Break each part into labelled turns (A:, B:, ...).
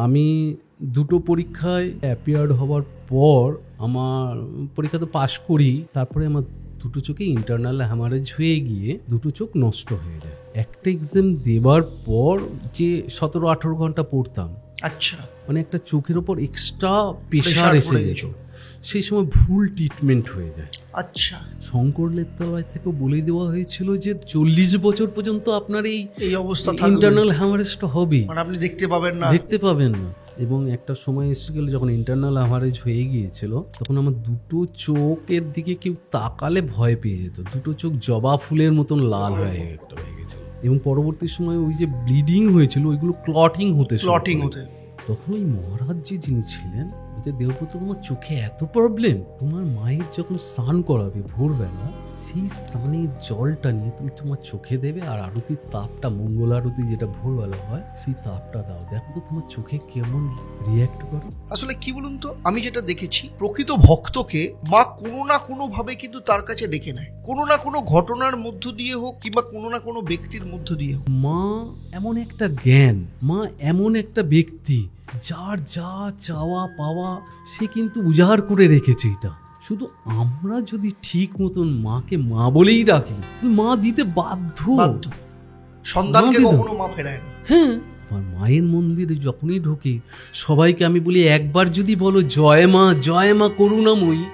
A: আমি দুটো পরীক্ষায় অ্যাপিয়ার্ড হওয়ার পর আমার পরীক্ষা তো পাশ করি, তারপরে আমার দুটো চোখে ইন্টারনাল হ্যামারেজ হয়ে গিয়ে দুটো চোখ নষ্ট হয়ে যায়। একটা এক্সাম দেওয়ার পর যে 17-18 ঘন্টা পড়তাম,
B: আচ্ছা,
A: মানে একটা চোখের ওপর এক্সট্রা প্রেশার এসে গেছে, সেই সময় ভুল ট্রিটমেন্ট হয়ে যায়।
B: আচ্ছা,
A: শঙ্কর লেত্তালয় থেকে বলে দেওয়া হয়েছিল যে 40 বছর পর্যন্ত আপনার এই
B: অবস্থা
A: ইন্টারনাল হ্যামারেজটা হবে,
B: মানে আপনি দেখতে পাবেন না। এবং একটা সময় এসে গেল যখন ইন্টারনাল হ্যামারেজ হয়ে গিয়েছিল, তখন আমার দুটো চোখের দিকে কেউ তাকালে ভয় পেয়ে যেত, দুটো চোখ জবা ফুলের মতন লাল হয়ে গেছিল। এবং পরবর্তী সময় ওই যে ব্লিডিং হয়েছিল ওইগুলো ক্লটিং হতে তখন ওই মহারাজ যিনি ছিলেন, যে দেবব্রত তোমার চোখে এত প্রবলেম, তোমার মায়ের যখন স্নান করাবে ভোরবেলা, সেই স্নানের জলটা নিয়ে তুমি তোমার চোখে দেবে, আর আরতির তাপটা, মঙ্গল আরতি যেটা ভোরবেলা হয়, সেই তাপটা দাও, দেখো তো তোমার চোখে কেমন রিয়াক্ট করে। আসলে কি বলুন তো, আমি যেটা দেখেছি, প্রকৃত ভক্তকে মা কোনো না কোনো ভাবে কিন্তু তার কাছে ডেকে নেয়, কোনো না কোনো ঘটনার মধ্য দিয়ে হোক কিংবা কোনো না কোনো ব্যক্তির মধ্য দিয়ে হোক।
A: মা এমন একটা জ্ঞান, মা এমন একটা ব্যক্তি, যার যা চাওয়া পাওয়া সে কিন্তু উজাড় করে রেখেছে। এটা শুধু আমরা যদি ঠিক মতন মাকে মা বলেই ডাকি, মা দিতে বাধ্য।
B: সন্তানকে কখনো মা ফেরায় না।
A: হ্যাঁ, আমার মায়ের মন্দিরে যখনই ঢুকি সবাইকে আমি বলি, একবার যদি বলো জয় মা করুণাময়ী।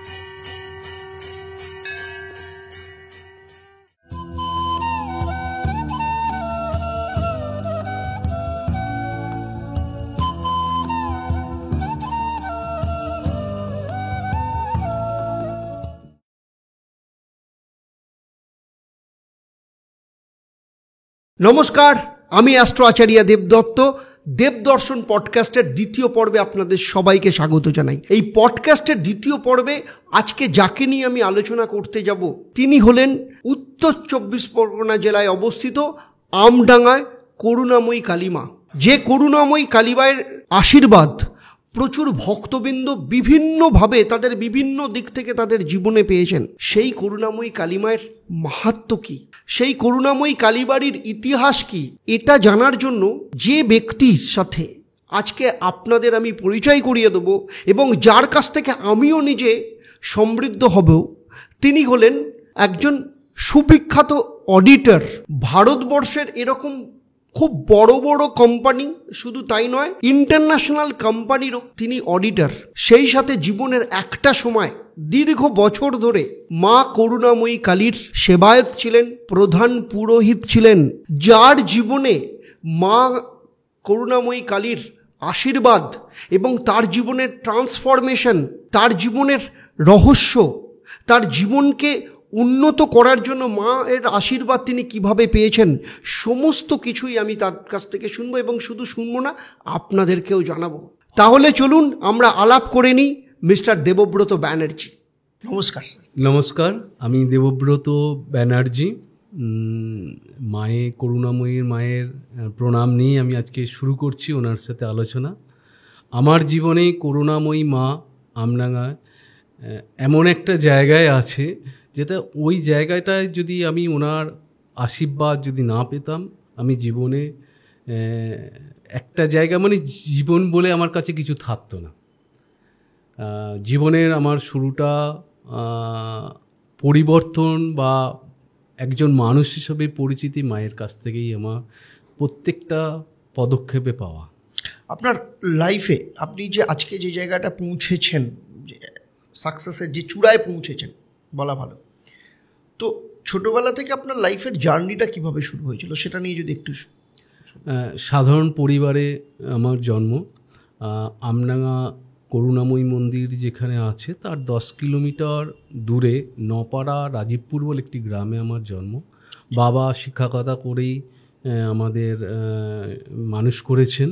B: নমস্কার, আমি অ্যাস্ট্রো আচার্য দেবদত্ত। দেবদর্শন পডকাস্টের দ্বিতীয় পর্বে আপনাদের সবাইকে স্বাগত জানাই। এই পডকাস্টের দ্বিতীয় পর্বে আজকে যাকে নিয়ে আমি আলোচনা করতে যাব, তিনি হলেন উত্তর 24 পরগনা জেলায় অবস্থিত আমডাঙ্গায় করুণাময়ী কালীমা। যে করুণাময়ী কালীমায়ের আশীর্বাদ প্রচুর ভক্তবৃন্দ বিভিন্নভাবে তাদের বিভিন্ন দিক থেকে তাদের জীবনে পেয়েছেন। সেই করুণাময়ী কালীমায়ের মাহাত্ম্য কি, সেই করুণাময়ী কালীবাড়ির ইতিহাস কি, এটা জানার জন্য যে ব্যক্তির সাথে আজকে আপনাদের আমি পরিচয় করিয়ে দেব এবং যার কাছ থেকে আমিও নিজে সমৃদ্ধ হব, তিনি হলেন একজন সুবিখ্যাত অডিটর। ভারতবর্ষের এরকম খুব বড় বড় কোম্পানি, শুধু তাই নয়, ইন্টারন্যাশনাল কোম্পানিরও তিনি অডিটর। সেই সাথে জীবনের একটা সময় দীর্ঘ বছর ধরে মা করুণাময়ী কালীর সেবায়ত ছিলেন, প্রধান পুরোহিত ছিলেন। যার জীবনে মা করুণাময়ী কালীর আশীর্বাদ এবং তার জীবনের ট্রান্সফরমেশন, তার জীবনের রহস্য, তার জীবনকে উন্নত করার জন্য মায়ের আশীর্বাদ তিনি কিভাবে পেয়েছেন, সমস্ত কিছুই আমি তার কাছ থেকে শুনবো এবং শুধু শুনবো না, আপনাদেরকেও জানাবো। তাহলে চলুন আমরা আলাপ করে নিই মিস্টার দেবব্রত ব্যানার্জি। নমস্কার।
A: নমস্কার, আমি দেবব্রত ব্যানার্জি। করুণাময়ীর মায়ের প্রণাম নিয়ে আমি আজকে শুরু করছি ওনার সাথে আলোচনা। আমার জীবনে করুণাময়ী মা আমডাঙ্গায় এমন একটা জায়গায় আছে, যেটা ওই জায়গাটায় যদি আমি ওনার আশীর্বাদ যদি না পেতাম, আমি জীবনে একটা জায়গা, মানে জীবন বলে আমার কাছে কিছু থাকতো না। জীবনের আমার শুরুটা পরিবর্তন বা একজন মানুষ হিসেবে পরিচিতি মায়ের কাছ থেকেই আমার প্রত্যেকটা পদক্ষেপে পাওয়া।
B: আপনার লাইফে আপনি যে আজকে যে জায়গাটা পৌঁছেছেন, যে সাকসেসের যে চূড়ায় পৌঁছেছেন বলা ভালো, তো ছোটোবেলা থেকে আপনার লাইফের জার্নিটা কিভাবে শুরু হয়েছিল সেটা নিয়ে যদি একটু।
A: সাধারণ পরিবারে আমার জন্ম। আমডাঙ্গা করুণাময়ী মন্দির যেখানে আছে তার 10 কিলোমিটার দূরে নপাড়া রাজীবপুর বলে একটি গ্রামে আমার জন্ম। বাবা শিক্ষকতা করেই আমাদের মানুষ করেছেন।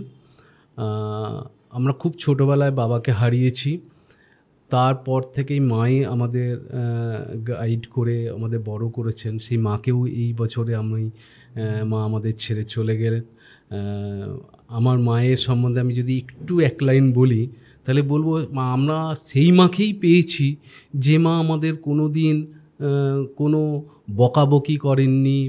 A: আমরা খুব ছোটোবেলায় বাবাকে হারিয়েছি। তারপর থেকেই মাই আমাদের গাইড করে আমাদের বড় করেছেন। সেই মাকেও এই বছরে মা আমাদের ছেড়ে চলে গেলেন। আমার মায়ের সম্বন্ধে আমি যদি একটু এক লাইন বলি, তাহলে বলবো মা, আমরা সেই মাকেই পেয়েছি যে মা আমাদের কোনো দিন কোনো বকাবকি করেননি,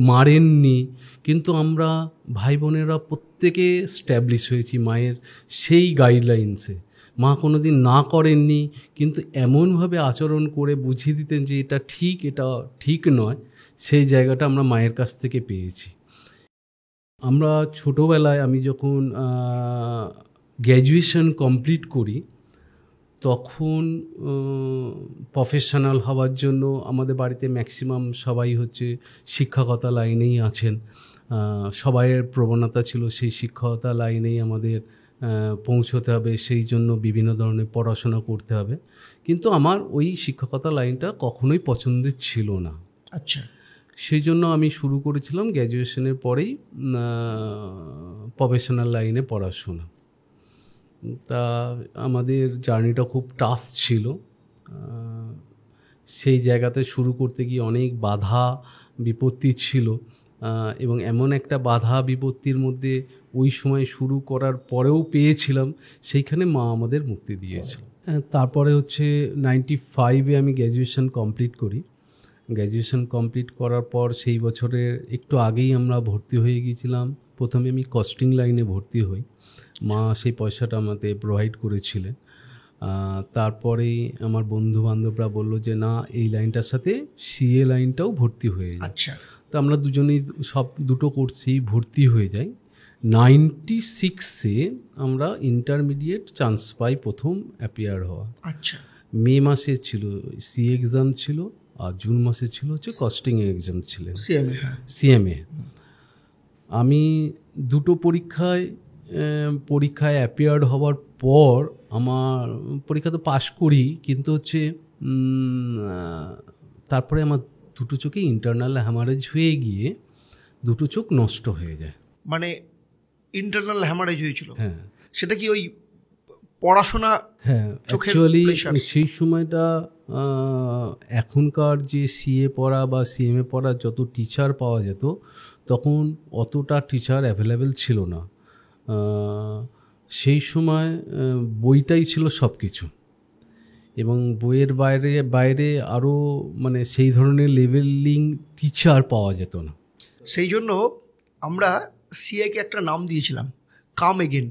A: মারেননি, কিন্তু আমরা ভাই বোনেরা প্রত্যেকে স্ট্যাবলিশ হয়েছি মায়ের সেই গাইডলাইন্সে। মা কোনো দিন না করেননি, কিন্তু এমনভাবে আচরণ করে বুঝিয়ে দিতেন যে এটা ঠিক, এটা ঠিক নয়, সেই জায়গাটা আমরা মায়ের কাছ থেকে পেয়েছি। আমরা ছোটোবেলায়, আমি যখন গ্র্যাজুয়েশন কমপ্লিট করি, তখন প্রফেশনাল হওয়ার জন্য আমাদের বাড়িতে ম্যাক্সিমাম সবাই হচ্ছে শিক্ষকতা লাইনেই আছেন। সবাইয়ের প্রবণতা ছিল সেই শিক্ষকতা লাইনেই আমাদের পৌঁছতে হবে, সেই জন্য বিভিন্ন ধরনের পড়াশোনা করতে হবে। কিন্তু আমার ওই শিক্ষকতা লাইনটা কখনোই পছন্দের ছিল না।
B: আচ্ছা,
A: সেই জন্য আমি শুরু করেছিলাম গ্র্যাজুয়েশনের পরেই প্রফেশনাল লাইনে পড়াশোনা। তা আমাদের জার্নিটা খুব টাফ ছিল। সেই জায়গাতে শুরু করতে গিয়ে অনেক বাধা বিপত্তি ছিল, এবং এমন একটা বাধা বিপত্তির মধ্যে ওই সময় শুরু করার পরেও পেয়েছিলাম, সেইখানে মা আমাদের মুক্তি দিয়েছিল। তারপরে হচ্ছে 95-এ আমি গ্র্যাজুয়েশন কমপ্লিট করি। গ্র্যাজুয়েশন কমপ্লিট করার পর সেই বছরের একটু আগেই আমরা ভর্তি হয়ে গিয়েছিলাম। প্রথমে আমি কস্টিং লাইনে ভর্তি হই, মা সেই পয়সাটা আমাদের প্রোভাইড করেছিলেন। তারপরেই আমার বন্ধু বান্ধবরা বললো যে না, এই লাইনটার সাথে সিএ লাইনটাও ভর্তি হয়ে যায়।
B: আচ্ছা,
A: তো আমরা দুজনেই দুটো কোর্সেই ভর্তি হয়ে যাই। 96-এ আমরা ইন্টারমিডিয়েট চান্স পাই প্রথম অ্যাপিয়ার হওয়া।
B: আচ্ছা,
A: মে মাসে ছিল সিএ এক্সাম ছিল, আর জুন মাসে ছিল হচ্ছে কস্টিং এক্সাম ছিলেন, সিএমএ। আমি দুটো পরীক্ষায় অ্যাপিয়ার্ড হওয়ার পর আমার পরীক্ষা তো পাশ করি, কিন্তু হচ্ছে তারপরে আমার দুটো চোখে ইন্টারনাল হ্যামারেজ হয়ে গিয়ে দুটো চোখ নষ্ট হয়ে যায়।
B: মানে ইন্টারনাল হ্যামারেজ হয়েছিল?
A: হ্যাঁ।
B: সেটা কি ওই পড়াশোনা?
A: হ্যাঁ, অ্যাকচুয়ালি সেই সময়টা এখনকার যে সিএ পড়া বা সিএমএ পড়া যত টিচার পাওয়া যেত, তখন অতটা টিচার অ্যাভেলেবেল ছিল না। সেই সময় বইটাই ছিল সব কিছু, এবং বইয়ের বাইরে আরও মানে সেই ধরনের লেভেলিং টিচার পাওয়া যেত না।
B: সেই জন্য আমরা সিএকে একটা নাম দিয়েছিলাম, কাম এগেন।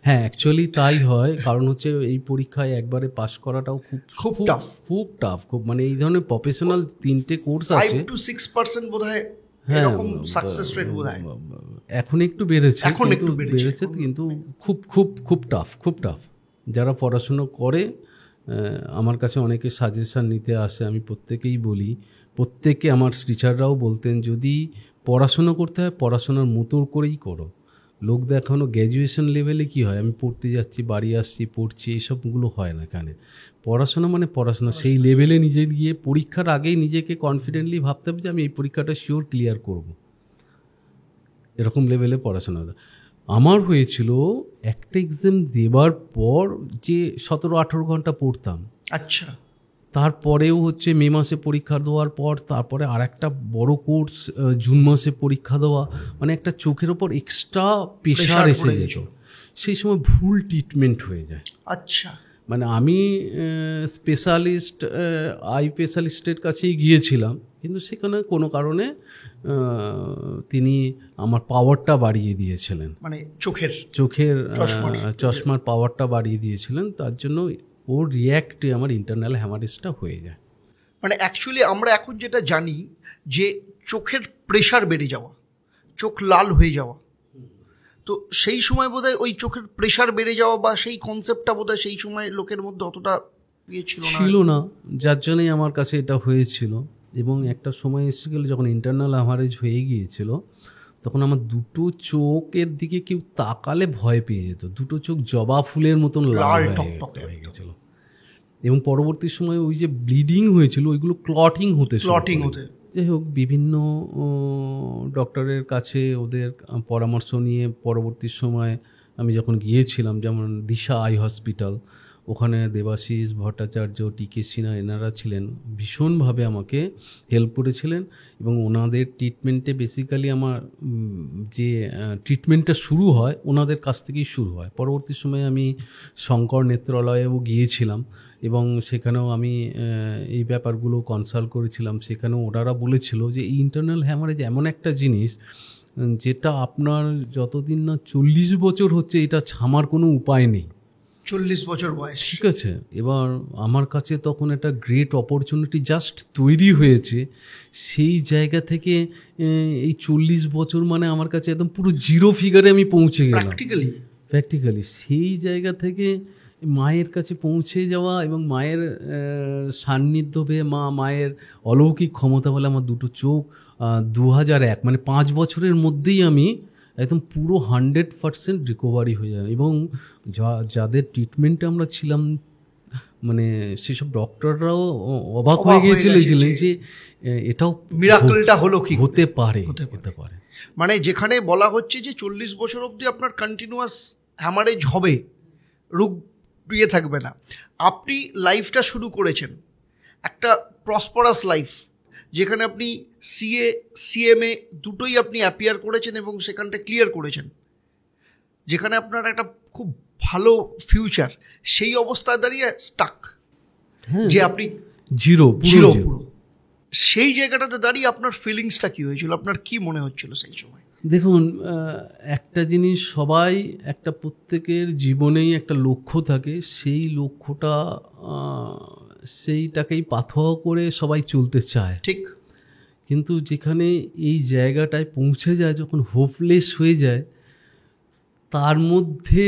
A: হ্যাঁ, অ্যাকচুয়ালি তাই হয়, কারণ হচ্ছে এই পরীক্ষায় একবারে পাস করাটাও খুব টাফ। মানে এই ধরনের প্রফেশনাল 3টে কোর্স আছে,
B: 5-6% বোধহয় এরকম সাকসেস রেট বোধহয়।
A: এখন একটু বেড়েছে, কিন্তু খুব টাফ। যারা পড়াশুনো করে আমার কাছে অনেকে সাজেশান নিতে আসে, আমি প্রত্যেকেই বলি, প্রত্যেকে আমার টিচাররাও বলতেন যদি পড়াশুনো করতে হয় পড়াশোনার মতো করেই করো। লোক দেখানো গ্র্যাজুয়েশন লেভেলে কি হয়, আমি পড়তে যাচ্ছি, বাড়ি আসছি, পড়ছি, এইসবগুলো হয় না। এখানে পড়াশোনা মানে পড়াশোনা, সেই লেভেলে নিজে গিয়ে পরীক্ষার আগেই নিজেকে কনফিডেন্টলি ভাবতে হবে যে আমি এই পরীক্ষাটা শিওর ক্লিয়ার করব, এরকম লেভেলে পড়াশোনা। আমার হয়েছিল একটা এক্সাম দেবার পর যে 17-18 ঘন্টা পড়তাম।
B: আচ্ছা,
A: তারপরেও হচ্ছে মে মাসে পরীক্ষা দেওয়ার পর তারপরে আর একটা বড় কোর্স জুন মাসে পরীক্ষা দেওয়া, মানে একটা চোখের ওপর এক্সট্রা প্রেশার এসে যেত। সেই সময় ভুল ট্রিটমেন্ট হয়ে যায়।
B: আচ্ছা,
A: মানে আমি আই স্পেশালিস্টের কাছেই গিয়েছিলাম, কিন্তু সেখানে কোনো কারণে তিনি আমার পাওয়ারটা বাড়িয়ে দিয়েছিলেন,
B: মানে চোখের
A: চশমার পাওয়ারটা বাড়িয়ে দিয়েছিলেন। তার জন্য ওর রিয়্যাক্টে আমার ইন্টারনাল হ্যামারেজটা হয়ে যায়।
B: মানে অ্যাকচুয়ালি আমরা এখন যেটা জানি যে চোখের প্রেশার বেড়ে যাওয়া, চোখ লাল হয়ে যাওয়া, তো সেই সময় বোধহয় ওই চোখের প্রেশার বেড়ে যাওয়া বা সেই কনসেপ্টটা বোধহয় সেই সময় লোকের মধ্যে অতটা ছিল
A: না, যার জন্যই আমার কাছে এটা হয়েছিল। এবং একটা সময় এসে গেলে যখন ইন্টারনাল হ্যামারেজ হয়ে গিয়েছিল, তখন আমার দুটো চোখের দিকে কেউ তাকালে ভয় পেয়ে যেত, দুটো চোখ জবা ফুলের মতন লাল হয়ে গেছিল। এবং পরবর্তী সময়ে ওই যে ব্লিডিং হয়েছিল, ওইগুলো ক্লটিং হতে যাই হোক, বিভিন্ন ডক্টরের কাছে ওদের পরামর্শ নিয়ে পরবর্তী সময় আমি যখন গিয়েছিলাম, যেমন দিশা আই হসপিটাল, ওখানে দেবাশিস ভট্টাচার্য, টিকে সিনহা এনারা ছিলেন, ভীষণভাবে আমাকে হেল্প করেছিলেন। এবং ওনাদের ট্রিটমেন্টে বেসিক্যালি আমার যে ট্রিটমেন্টটা শুরু হয় ওনাদের কাছ থেকেই শুরু হয়। পরবর্তী সময়ে আমি শঙ্কর নেত্রালয়েও গিয়েছিলাম, এবং সেখানেও আমি এই ব্যাপারগুলো কনসাল্ট করেছিলাম। সেখানেও ওনারা বলেছিল যে এই ইন্টারনাল হ্যামারেজ এমন একটা জিনিস যেটা আপনার যতদিন না 40 বছর হচ্ছে এটা ছামার কোনো উপায় নেই।
B: 40 বছর বয়স,
A: ঠিক আছে। এবার আমার কাছে তখন একটা গ্রেট অপরচুনিটি জাস্ট তৈরি হয়েছে। সেই জায়গা থেকে এই 40 বছর মানে আমার কাছে একদম পুরো জিরো ফিগারে আমি পৌঁছে গেলাম প্র্যাকটিক্যালি। সেই জায়গা থেকে মায়ের কাছে পৌঁছে যাওয়া এবং মায়ের সান্নিধ্য পেয়ে মায়ের অলৌকিক ক্ষমতা বলে আমার দুটো চোখ 2001 মানে 5 বছরের মধ্যেই আমি একদম পুরো 100% রিকভারি হয়ে যায়। এবং যাদের ট্রিটমেন্টে আমরা ছিলাম মানে সেসব ডক্টররাও অবাক হয়ে গিয়েছিলেন যে এটাও
B: মিরাকলটা হলো কি
A: হতে পারে।
B: মানে যেখানে বলা হচ্ছে যে 40 বছর অবধি আপনার কন্টিনিউয়াস হ্যামারেজ হবে, রোগ প্রিয়ে থাকবে না, আপনি লাইফটা শুরু করেছেন একটা প্রসপারাস লাইফ, যেখানে আপনি সিএমএ দুটোই আপনি অ্যাপিয়ার করেছেন এবং সেখানটা ক্লিয়ার করেছেন, যেখানে আপনার একটা খুব ভালো ফিউচার। সেই অবস্থায় দাঁড়িয়ে স্টাক, যে আপনি জিরো পুরো। সেই জায়গাটাতে দাঁড়িয়ে আপনার ফিলিংসটা কী হয়েছিল, আপনার কি মনে হচ্ছিল সেই সময়?
A: দেখুন, একটা জিনিস সবাই একটা প্রত্যেকের জীবনেই একটা লক্ষ্য থাকে, সেই লক্ষ্যটা সেইটাকেই পাথেয় করে সবাই চলতে চায়,
B: ঠিক।
A: কিন্তু যেখানে এই জায়গাটায় পৌঁছে যায়, যখন হোপলেস হয়ে যায়, তার মধ্যে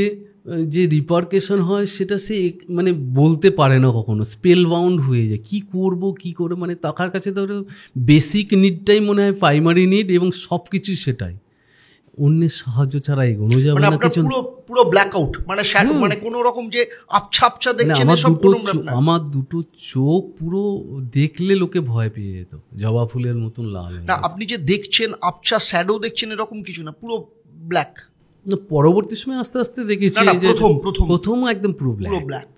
A: যে রিপারকেশন হয় সেটা সে মানে বলতে পারে না, কখনো স্পেল বাউন্ড হয়ে যায়। কি করব কি করে, মানে তার কাছে তো বেসিক নিডটাই মনে হয় প্রাইমারি নিড, এবং সব কিছুই সেটাই। অন্যের সাহায্য ছাড়া এগোনো যাবে না কিছু।
B: পুরো ব্ল্যাক আউট, মানে শ্যাডো, মানে কোনো রকম যে আবছা দেখছেন সব কোনো ব্যাপার না।
A: আমার দুটো চোখ পুরো দেখলে লোকে ভয় পেয়ে যেত, জবা ফুলের মতন লাল।
B: না, আপনি যে দেখছেন আবছা শ্যাডো দেখছেন এরকম কিছু না, পুরো ব্ল্যাক।
A: পরবর্তী সময় আস্তে আস্তে দেখেছি প্রথম একদম পুরো ব্ল্যাক।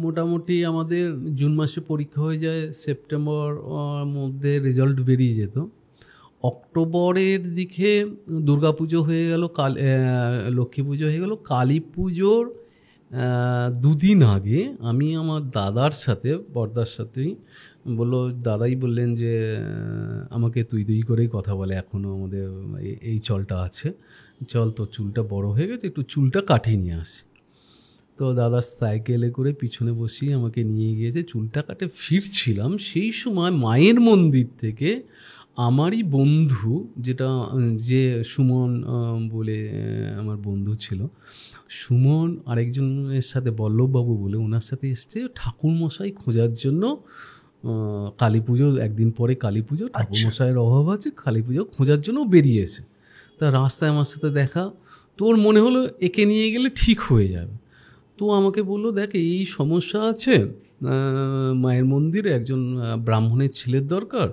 A: মোটামুটি আমাদের জুন মাসে পরীক্ষা হয়ে যায়, সেপ্টেম্বর মধ্যে রেজাল্ট বেরিয়ে যেত। অক্টোবরের দিকে দুর্গাপুজো হয়ে গেল, লক্ষ্মী পুজো হয়ে গেল। কালী পুজোর 2 দিন আগে আমি আমার দাদার সাথে, বড়দার সাথেই দাদাই বললেন যে আমাকে তুই করেই কথা বলে, এখনও আমাদের এই চলটা আছে, চল তোর চুলটা বড় হয়ে গেছে, একটু চুলটা কাটিয়ে নিয়ে আসি। তো দাদা সাইকেলে করে পিছনে বসিয়ে আমাকে নিয়ে গিয়েছে, চুলটা কাটে ফিরছিলাম। সেই সময় মায়ের মন্দির থেকে আমারই বন্ধু, যে সুমন বলে আমার বন্ধু ছিল, সুমন আরেকজনের সাথে বল্লভবাবু বলে ওনার সাথে এসছে ঠাকুরমশাই খোঁজার জন্য। কালী পুজো একদিন পরে কালী পুজো, ঠাকুরমশাইয়ের অভাব আছে, কালী পুজো খোঁজার জন্য বেরিয়েছে। তা রাস্তায় আমার সাথে দেখা, তোর মনে হলো একে নিয়ে গেলে ঠিক হয়ে যাবে। তো আমাকে বললো, দেখ এই সমস্যা আছে, মায়ের মন্দিরে একজন ব্রাহ্মণের ছেলের দরকার,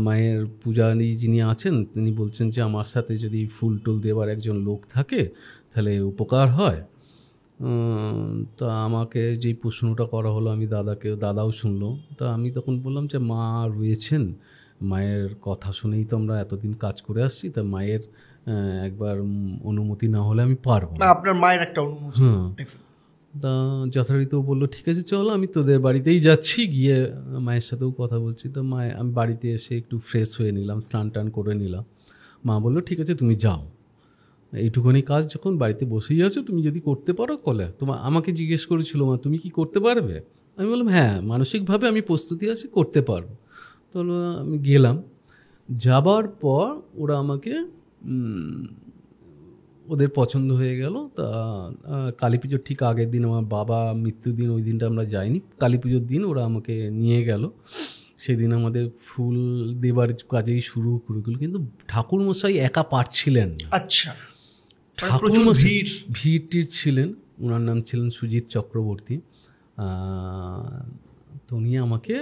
A: মায়ের পূজারী যিনি আছেন তিনি বলছেন যে আমার সাথে যদি ফুল টুল দেবার একজন লোক থাকে তাহলে উপকার হয়। তা আমাকে যেই প্রশ্নটা করা হলো, আমি দাদাও শুনলো। তা আমি তখন বললাম যে মা রয়েছেন, মায়ের কথা শুনেই তো আমরা এতদিন কাজ করে আসছি, তা মায়ের একবার অনুমতি না হলে আমি পারবো না।
B: আপনার মায়ের একটা অনুমতি?
A: তা যথারীতি বললো ঠিক আছে চলো, আমি তোদের বাড়িতেই যাচ্ছি, গিয়ে মায়ের সাথেও কথা বলছি। তো আমি বাড়িতে এসে একটু ফ্রেশ হয়ে নিলাম, স্নান টান করে নিলাম। মা বললো ঠিক আছে তুমি যাও, এইটুখানি কাজ যখন বাড়িতে বসেই আছো, তুমি যদি করতে পারো কলে। আমাকে জিজ্ঞেস করেছিল মা তুমি কি করতে পারবে? আমি বললাম হ্যাঁ, মানসিকভাবে আমি প্রস্তুতি আছি, করতে পারবো। তো আমি গেলাম। যাবার পর ওরা আমাকে ওদের পছন্দ হয়ে গেল। তা কালী পুজোর ঠিক আগের দিন, আমার বাবা মৃত্যুদিন, ওই দিনটা আমরা যাইনি, কালী পুজোর দিন ওরা আমাকে নিয়ে গেল। সেদিন আমাদের ফুল দেবার কাজেই শুরু করে গেল, কিন্তু ঠাকুরমশাই একা পারছিলেন না।
B: আচ্ছা,
A: ঠাকুরমশাই ভিড় ছিলেন, ওনার নাম ছিলেন সুজিত চক্রবর্তী। তো উনি আমাকে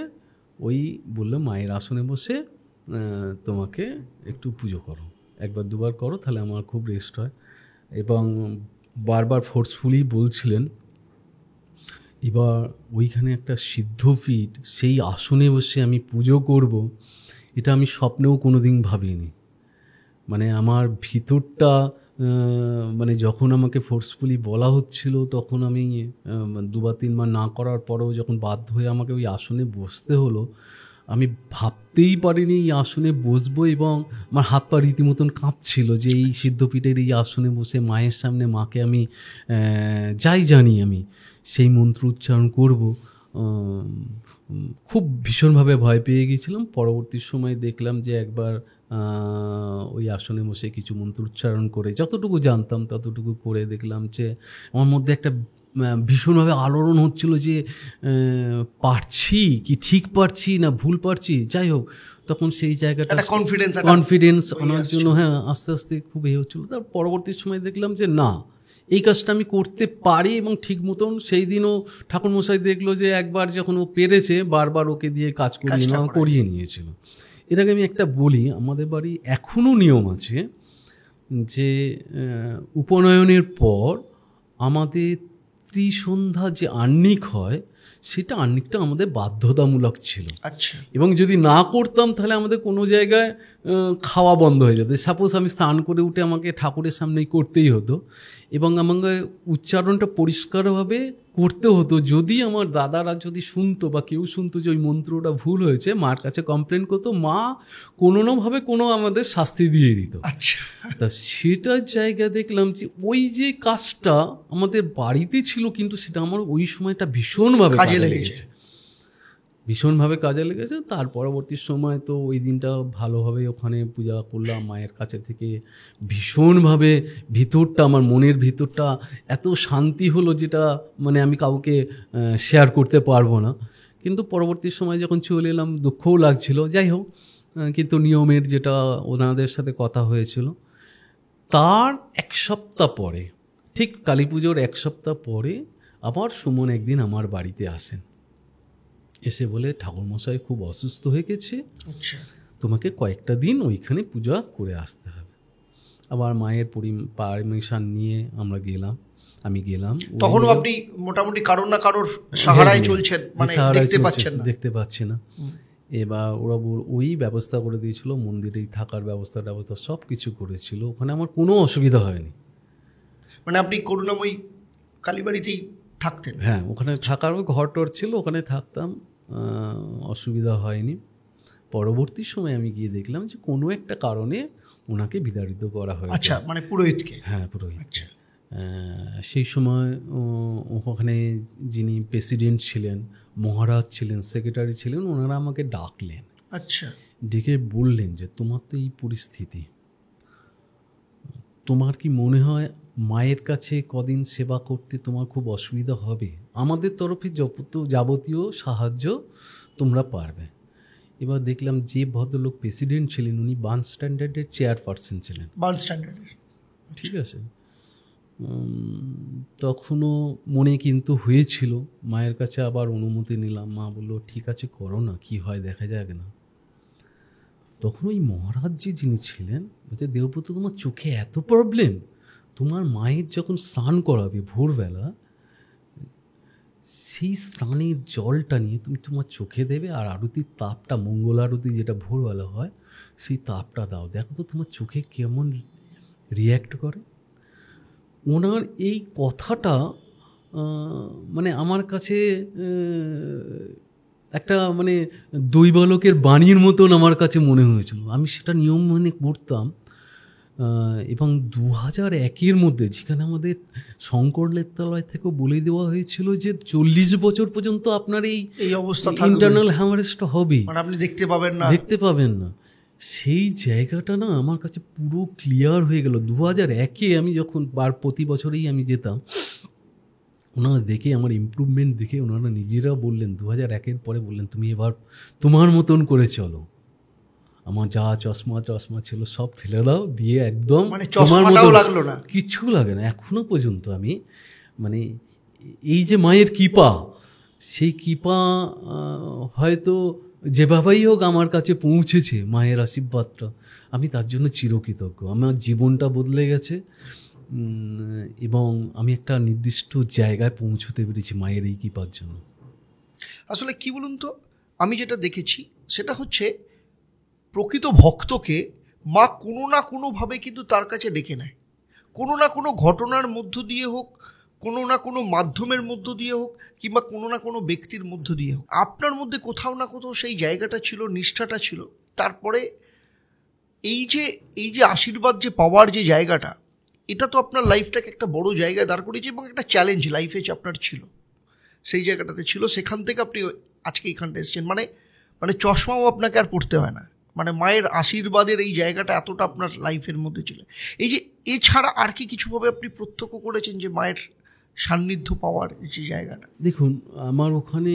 A: ওই বললো মায়ের আসনে বসে তোমাকে একটু পুজো করো, 1-2বার করো, তাহলে আমার খুব রেস্ট হয়। এবং বারবার ফোর্সফুলি বলছিলেন। এবার ওইখানে একটা সিদ্ধপীঠ, সেই আসনে বসে আমি পুজো করব, এটা আমি স্বপ্নেও কোনো দিন ভাবিনি। মানে আমার ভিতরটা, মানে যখন আমাকে ফোর্সফুলি বলা হচ্ছিল, তখন আমি 2-3 বার না করার পরেও যখন বাধ্য হয়ে আমাকে ওই আসনে বসতে হলো, আমি ভাবতেই পারিনি এই আসনে বসবো, এবং আমার হাত পা রীতিমতন কাঁপছিল যে এই সিদ্ধপীঠের এই আসনে বসে মায়ের সামনে মাকে আমি যাই জানি আমি সেই মন্ত্র উচ্চারণ করবো। খুব ভীষণভাবে ভয় পেয়ে গিয়েছিলাম। পরবর্তী সময় দেখলাম যে একবার ওই আসনে বসে কিছু মন্ত্র উচ্চারণ করে যতটুকু জানতাম ততটুকু করে দেখলাম যে আমার মধ্যে একটা ভীষণভাবে আলোড়ন হচ্ছিল যে পারছি কি ঠিক পারছি না ভুল পারছি, যাই হোক তখন সেই জায়গাটা কনফিডেন্স আনার জন্য আস্তে আস্তে খুব হচ্ছিলো। তার পরবর্তী সময় দেখলাম যে না, এই কাজটা আমি করতে পারি, এবং ঠিক মতন সেই দিনও ঠাকুরমশাই দেখলো যে একবার যখন ও পেরেছে বারবার ওকে দিয়ে কাজ করিয়ে নিয়েছিল। এর আগে আমি একটা বলি, আমাদের বাড়ি এখনও নিয়ম আছে যে উপনয়নের পর আমাদের ত্রিসন্ধ্যা যে আহ্নিক হয় সেটা আহ্নিকটা আমাদের বাধ্যতামূলক ছিল।
B: আচ্ছা।
A: এবং যদি না করতাম তাহলে আমাদের কোনো জায়গায় খাওয়া বন্ধ হয়ে যেত। সাপোজ আমি স্নান করে উঠে আমাকে ঠাকুরের সামনেই করতেই হতো, এবং আমাকে উচ্চারণটা পরিষ্কারভাবে করতে হতো। যদি আমার দাদারা যদি শুনতো বা কেউ শুনতো যে ওই মন্ত্রটা ভুল হয়েছে, মার কাছে কমপ্লেন করতো, মা কোনো নাভাবে কোনো আমাদের শাস্তি দিয়ে দিত।
B: আচ্ছা।
A: তা সেটার জায়গা দেখলাম যে ওই যে কাজটা আমাদের বাড়িতে ছিল, কিন্তু সেটা আমার ওই সময়টা ভীষণভাবে কাজে লেগেছে। তার পরবর্তী সময় তো ওই দিনটা ভালোভাবে ওখানে পূজা করলাম মায়ের কাছে থেকে। ভীষণভাবে ভিতরটা, আমার মনের ভিতরটা এত শান্তি হলো যেটা মানে আমি কাউকে শেয়ার করতে পারবো না। কিন্তু পরবর্তী সময় যখন চলে এলাম দুঃখও লাগছিল, যাই হোক। কিন্তু নিয়মের যেটা ওনাদের সাথে কথা হয়েছিল, তার এক সপ্তাহ পরে, ঠিক কালী পুজোর এক সপ্তাহ পরে আবার সুমন একদিন আমার বাড়িতে আসেন, এসে বলে ঠাকুরমশাই খুব অসুস্থ হয়ে গেছে, তোমাকে কয়েকটা দিন ওইখানে পূজা করে আসতে হবে। আবার মায়ের পারমিশন নিয়ে আমরা গেলাম, আমি গেলাম।
B: তখনও আপনি মোটামুটি কারোর না কারোর সাহারায় চলছেন, মানে
A: দেখতে পাচ্ছি না। এবার ওরা ওই ব্যবস্থা করে দিয়েছিল, মন্দিরেই থাকার ব্যবস্থা সব কিছু করেছিল, ওখানে আমার কোনো অসুবিধা হয়নি।
B: মানে আপনি করুণাময়ী কালীবাড়িতেই থাকতেন?
A: হ্যাঁ, ওখানে থাকার ঘর টর ছিল, ওখানে থাকতাম, অসুবিধা হয়নি। পরবর্তী সময় আমি গিয়ে দেখলাম যে কোনো একটা কারণে ওনাকে বিতাড়িত করা হয়েছে।
B: আচ্ছা, মানে পুরোহিতকে?
A: হ্যাঁ, পুরোহিত। আচ্ছা। সেই সময় ওখানে যিনি প্রেসিডেন্ট ছিলেন, মহারাজ ছিলেন, সেক্রেটারি ছিলেন, ওনারা আমাকে ডাকলেন।
B: আচ্ছা।
A: ডেকে বললেন যে তোমার তো এই পরিস্থিতি, তোমার কি মনে হয় মায়ের কাছে কদিন সেবা করতে তোমার খুব অসুবিধা হবে? আমাদের তরফে যাবতীয় সাহায্য তোমরা পারবে। এবার দেখলাম যে ভদ্রলোক প্রেসিডেন্ট ছিলেন উনি বার্ন স্ট্যান্ডার্ডের চেয়ারপারসন ছিলেন।
B: বার্ন স্ট্যান্ডার্ডের?
A: ঠিক আছে। তখনও মনে কিন্তু হয়েছিল, মায়ের কাছে আবার অনুমতি নিলাম। মা বললো ঠিক আছে করো না, কী হয় দেখা যাবে না। তখন ওই মহারাজ যিনি ছিলেন বলছে, দেবব্রত তোমার চোখে এত প্রবলেম, তোমার মায়ের যখন স্নান করাবে ভোরবেলা, সেই স্নানের জলটা নিয়ে তুমি তোমার চোখে দেবে, আর আরতির তাপটা, মঙ্গল আরতি যেটা ভোরবেলা হয়, সেই তাপটা দাও, দেখো তো তোমার চোখে কেমন রিয়্যাক্ট করে। ওনার এই কথাটা মানে আমার কাছে একটা মানে দৈবালকের বাণীর মতন আমার কাছে মনে হয়েছিল। আমি সেটা নিয়ম মেনে করতাম। এবং 2001-এর মধ্যে, যেখানে আমাদের শঙ্কর লেত্রালয় থেকেও বলে দেওয়া হয়েছিল যে 40 বছর পর্যন্ত আপনার এই
B: অবস্থা
A: ইন্টারনাল হ্যামারেজটা হবে,
B: মানে আপনি দেখতে পাবেন না। সেই জায়গাটা না আমার কাছে পুরো ক্লিয়ার হয়ে গেল। 2001-এ আমি যখন প্রতি বছরেই আমি যেতাম, ওনারা দেখে আমার ইমপ্রুভমেন্ট দেখে ওনারা নিজেরা বললেন 2001-এর পরে বললেন তুমি এবার তোমার মতন করে চলো, আমার যা চশমা ছিল সব ফেলে দাও, দিয়ে একদম লাগলো না,
A: কিছু লাগে না। এখনো পর্যন্ত আমি মানে এই যে মায়ের কৃপা, সেই কৃপা হয়তো যেভাবেই হোক আমার কাছে পৌঁছেছে, মায়ের আশীর্বাদটা, আমি তার জন্য চিরকৃতজ্ঞ। আমার জীবনটা বদলে গেছে এবং আমি একটা নির্দিষ্ট জায়গায় পৌঁছতে পেরেছি মায়ের এই কৃপার জন্য।
B: আসলে কি বলুন তো, আমি যেটা দেখেছি সেটা হচ্ছে প্রকৃত ভক্তকে মা কোনো না কোনোভাবে কিন্তু তার কাছে ডেকে নেয়, কোনো না কোনো ঘটনার মধ্য দিয়ে হোক, কোনো না কোনো মাধ্যমের মধ্য দিয়ে হোক কিংবা কোনো না কোনো ব্যক্তির মধ্য দিয়ে হোক, আপনার মধ্যে কোথাও না কোথাও সেই জায়গাটা ছিল, নিষ্ঠাটা ছিল। তারপরে এই যে আশীর্বাদ যে পাওয়ার যে জায়গাটা, এটা তো আপনার লাইফটাকে একটা বড় জায়গায় দাঁড় করিয়েছে এবং একটা চ্যালেঞ্জ লাইফে আপনার ছিল, সেই জায়গাটাতে ছিল। সেখান থেকে আপনি আজকে এইখানটা এসেছেন, মানে চশমাও আপনাকে আর পড়তে হয় না, মানে মায়ের আশীর্বাদের এই জায়গাটা এতটা আপনার লাইফের মধ্যে ছিল। এই যে এছাড়া আর কি কিছুভাবে আপনি প্রত্যক্ষ করেছেন যে মায়ের সান্নিধ্য পাওয়ার যে জায়গাটা?
A: দেখুন, আমার ওখানে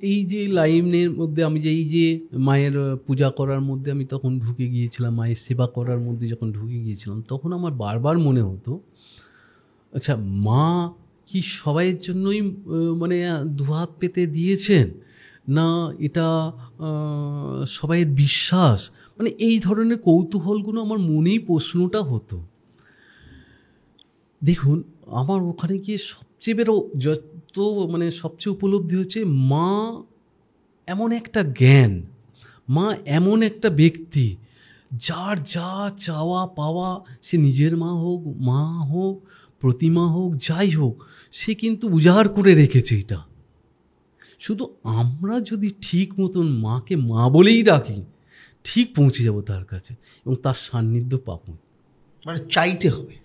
A: এই যে লাইনের মধ্যে আমি যে এই যে মায়ের পূজা করার মধ্যে আমি তখন ঢুকে গিয়েছিলাম, মায়ের সেবা করার মধ্যে যখন ঢুকে গিয়েছিলাম, তখন আমার বারবার মনে হতো, আচ্ছা মা কি সবাইয়ের জন্যই মানে দুহাত পেতে দিয়েছেন, না এটা সবাইয়ের বিশ্বাস, মানে এই ধরনের কৌতূহলগুলো আমার মনেই প্রশ্নটা হতো। দেখুন, আমার ওখানে গিয়ে সবচেয়ে মানে সবচেয়ে উপলব্ধি হচ্ছে মা এমন একটা জ্ঞান, মা এমন একটা ব্যক্তি যার যা চাওয়া পাওয়া, সে নিজের মা হোক প্রতিমা হোক যাই হোক, সে কিন্তু উজাড় করে রেখেছে এটা। শুধু আমরা যদি ঠিক মতন মাকে মা বলেই ডাকি, ঠিক পৌঁছে যাব তার কাছে এবং তার সান্নিধ্য পাবো।
B: মানে চাইতে হবে,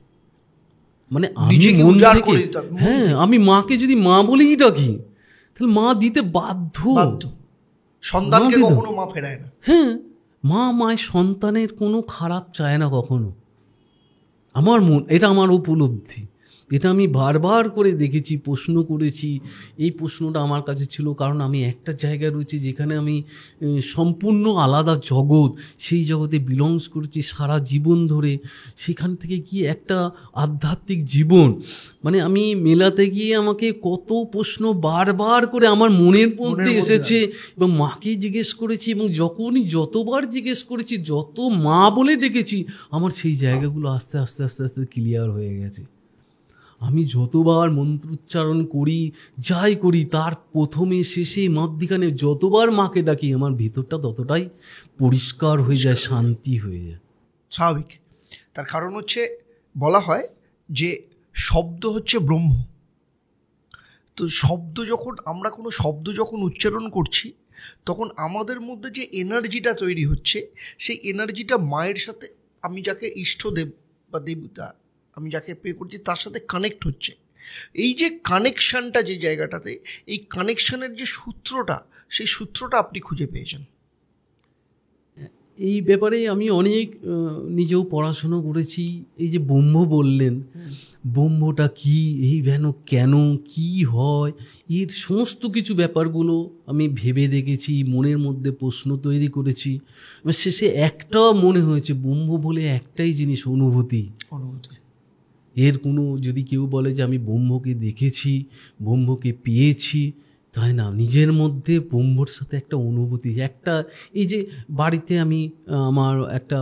A: মানে আমি মন থেকে, হ্যাঁ, আমি মাকে যদি মা বলেই ডাকি তাহলে মা দিতে বাধ্য।
B: সন্তানকে কখনো মা ফেরায় না।
A: হ্যাঁ, মায়ের সন্তানের কোনো খারাপ চায় না কখনো। এটা আমার উপলব্ধি, এটা আমি বারবার করে দেখেছি, প্রশ্ন করেছি। এই প্রশ্নটা আমার কাছে ছিল কারণ আমি একটা জায়গায় রয়েছি যেখানে আমি সম্পূর্ণ আলাদা জগৎ, সেই জগতে বিলংস করেছি সারা জীবন ধরে। সেখান থেকে কি একটা আধ্যাত্মিক জীবন, মানে আমি মেলাতে গিয়ে আমাকে কত প্রশ্ন বারবার করে আমার মনের মধ্যে এসেছে এবং মাকে জিজ্ঞেস করেছি, এবং যতবার জিজ্ঞেস করেছি, যত মা বলে ডেকেছি, আমার সেই জায়গাগুলো আস্তে আস্তে আস্তে আস্তে ক্লিয়ার হয়ে গেছে। আমি যতবার মন্ত্রোচ্চারণ করি, যাই করি, তার প্রথমে শেষে মধ্যিখানে যতবার মাকে ডাকি, আমার ভিতরটা ততটাই পরিষ্কার হয়ে যায়, শান্তি হয়ে যায়।
B: স্বাভাবিক। তার কারণ হচ্ছে, বলা হয় যে শব্দ হচ্ছে ব্রহ্ম। তো আমরা কোনো শব্দ যখন উচ্চারণ করছি, তখন আমাদের মধ্যে যে এনার্জিটা তৈরি হচ্ছে, সেই এনার্জিটা মায়ের সাথে, আমি যাকে ইষ্টদেব বা দেবতা আমি যাকে পে করছি, তার সাথে কানেক্ট হচ্ছে। এই যে কানেকশানটা, যে জায়গাটাতে, এই কানেকশানের যে সূত্রটা, সেই সূত্রটা আপনি খুঁজে পেয়েছেন।
A: এই ব্যাপারে আমি অনেক নিজেও পড়াশুনো করেছি। এই যে ব্রহ্ম বললেন, ব্রহ্মটা কি, এই কেন কি হয়, এর সমস্ত কিছু ব্যাপারগুলো আমি ভেবে দেখেছি, মনের মধ্যে প্রশ্ন তৈরি করেছি। শেষে একটা মনে হয়েছে, ব্রহ্ম বলে একটাই জিনিস, অনুভূতি। এর কোনো, যদি কেউ বলে যে আমি ব্রহ্মকে দেখেছি, ব্রহ্মকে পেয়েছি, তাই না, নিজের মধ্যে ব্রহ্মর সাথে একটা অনুভূতি, একটা, এই যে বাড়িতে আমি আমার একটা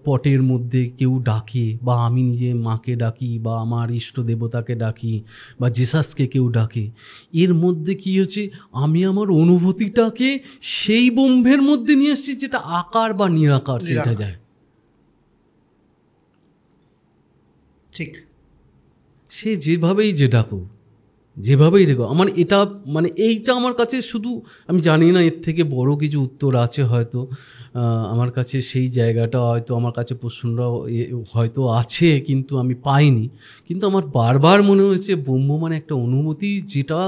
A: পটের মধ্যে কেউ ডাকে, বা আমি নিজে মাকে ডাকি, বা আমার ইষ্ট দেবতাকে ডাকি, বা জেসাসকে কেউ ডাকে, এর মধ্যে কি হচ্ছে, আমি আমার অনুভূতিটাকে সেই ব্রহ্মের মধ্যে নিয়ে এসেছি, যেটা আকার বা নিরাকার সেটা যায়।
B: ঠিক,
A: সে যেভাবেই ডাকুক, আমার এটা, মানে এইটা আমার কাছে শুধু, আমি জানি না এর থেকে বড় কিছু উত্তর আছে হয়তো আমার কাছে, সেই জায়গাটা হয়তো আমার কাছে প্রশ্নটা হয়তো আছে, কিন্তু আমি পাইনি। কিন্তু আমার বারবার মনে হয়েছে ব্রহ্ম মানে একটা অনুভূতি, যেটা,